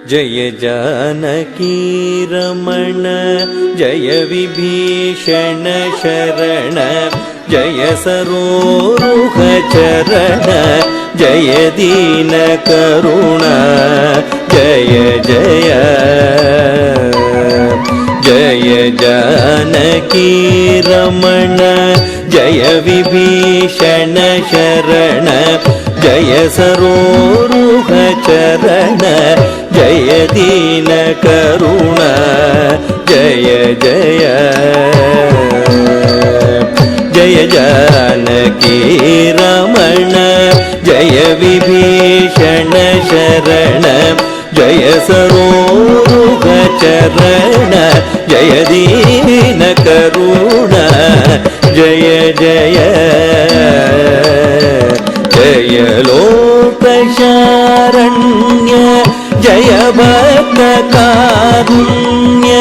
जय जानकी रमण जय विभीषण शरण जय सरोरुह चरण जय दीन करुण जय जय जय जानकी रमण जय विभीषण शरण जय सरोरुह चरण जय दीन करुण जय जय जय जानकी रमण जय विभीषण शरण जय सरोरुह चरण जय दीन करुण जय जय जय लोकशारण्य जय भक्त कारुण्य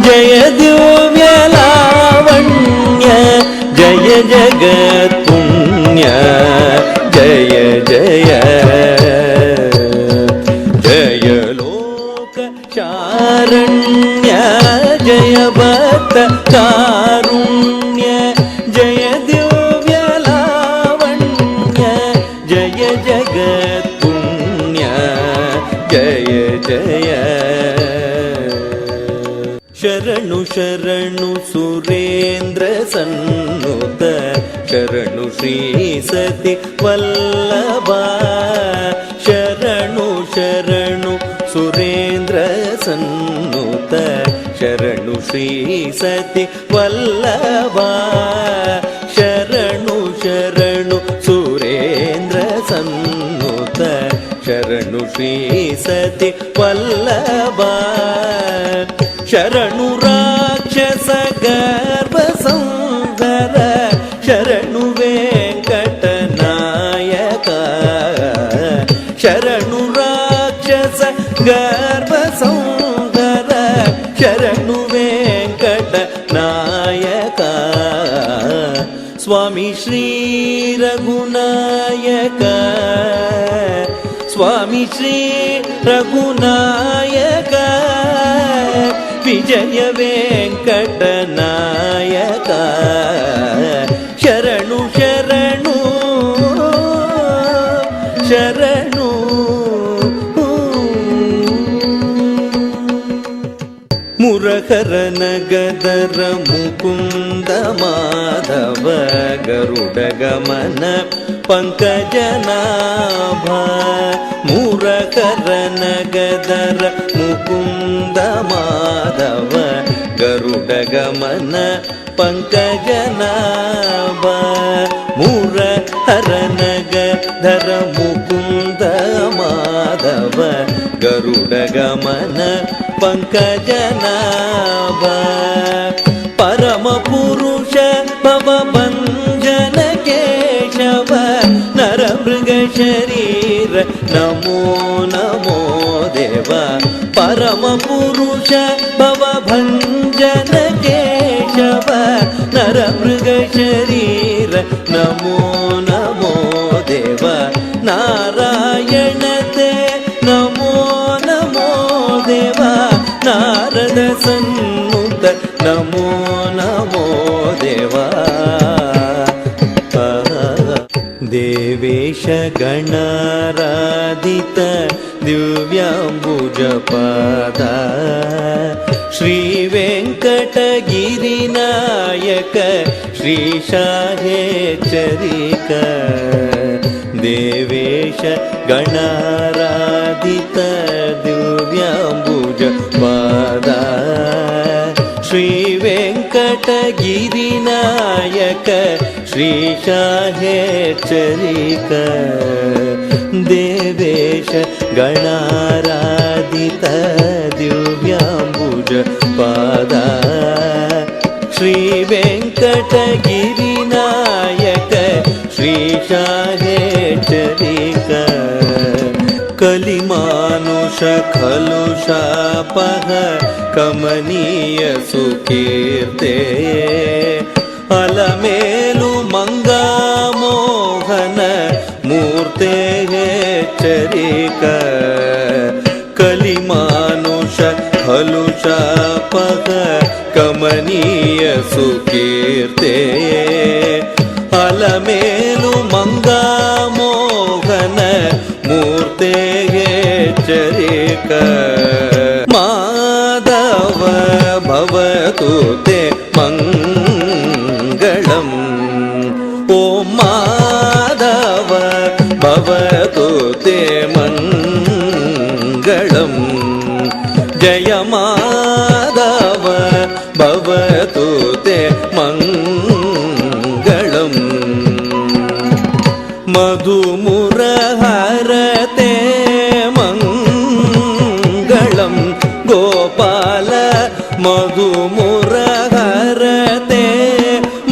जय दिव्य लावण्य जय जगत्पुण्य जय जय जय लोकशारण्य जय भक्त कारुण्य जय दिव्य लावण्य जय जगत्पुण्य जय जय शरणु शरणु सुरेन्द्र सन्नुत शरणु श्री सति वल्लभा शरणु शरणु सुरेन्द्र सन्नुत शरणु श्री सति वल्लभा शरणु शरणु सुरेन्द्र सन्नुत शरणु श्री सति वल्लभा शरणु राक्षस गर्भ संहर शरणु वेंकटनायक शरणु राक्षस गर्भ संहर शरणु वेंकटनायक स्वामी श्री रघुनायक स्वामी श्री रघुनायक विजय वेंकटनायक शरणु शरणु शरणु मुरहर नगदर मुकुंद माधव गरुड गमन पंकजनाभ मुरहर नगदर मुकुंद माधव गरुड गमन पंकजनाभ मुरहर नगदर मुकुंद माधव गरुड गमन पंकजनाभ परम पुरुष भवभंजन केशव नरमृग शरीर नमो नमो देव परम पुरुष भवभंजन केशव नरमृग शरीर नमो नमो देव नारायण ते नमो नमो देव नारद सन्नुत नमो नमो देवा देवेश गणाराधित दिव्यांबुजपाद श्री वेंकटगिरिनायक श्रीशाहेचरिक देवेश गणाराधित दिव्यांबुजपाद श्री वेंकटगिरिनायक श्रीशाहेचरिक देवेश गणाराधित दिव्यांबुजपाद श्री वेंकटगिरिनायक श्रीशाहेचरिक कलिमानुष खलु शापः कमनीय सुकीर्ते अलमेलु मंगा मोहन मूर्ते चरिक कलिमा ಸುಕೀರ್ತೆ ಅಲಮೇಲು ಮಂಗಾ ಮೋಹನ ಮೂರ್ತೆಗೆ ಚರಿಕ ಮಾಧವ ಭವತು ತೇ ಮಂಗಳಂ ಓಂ ಮಾಧವ ಭವತು ತೇ ಮಂಗಳಂ ಜಯ ಮಾಧವ ಭವತು ತೇ ಮಂಗಳಂ ಮಧುಮುರಹರತೆ ಮಂಗಳಂ ಗೋಪಾಲ ಮಧುಮುರಹರತೆ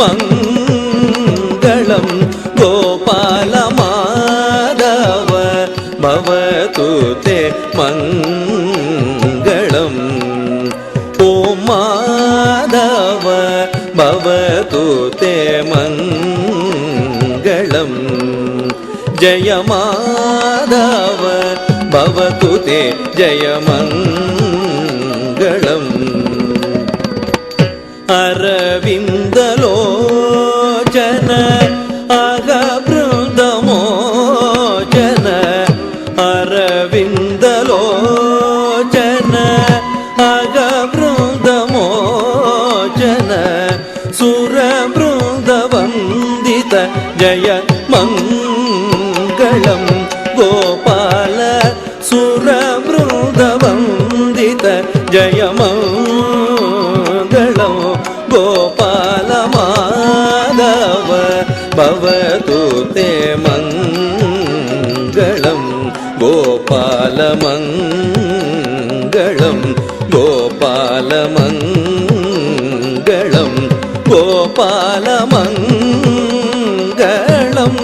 ಮಂಗಳಂ ಗೋಪಾಲ ಮಾಧವ ಭವತು ತೇ ಮಂಗಳಂ ಓಂ ಮಾಧವ ಭವತು ತೇ ಮಂಗಳಂ ಜಯ ಮಾಧವ ಭವತು ತೇ ಜಯ ಮಂಗಳಂ ಅರವಿಂದಲೋಚನ ಅಗ ಬೃಂದಮೋಚನ ಅರವಿಂದಲೋಚನ ಅಗ ಬೃಂದಮೋಚನ ಸುರ ಬೃಂದವಂದಿತ ಜಯ ಮಂಗಳಂ ಗೋಪಾಲ ಸುರ ಬೃಂದವಂದಿತ ಜಯ ಮಂಗಳಂ ಗೋಪಾಲ ಮಾಧವ ಭವತು ತೇ ಮಂಗಳಂ ಗೋಪಾಲ ಮಂಗಳಂ ಗೋಪಾಲ ಮಂಗಳಂ ಗೋಪಾಲ ಮಂಗಳಂ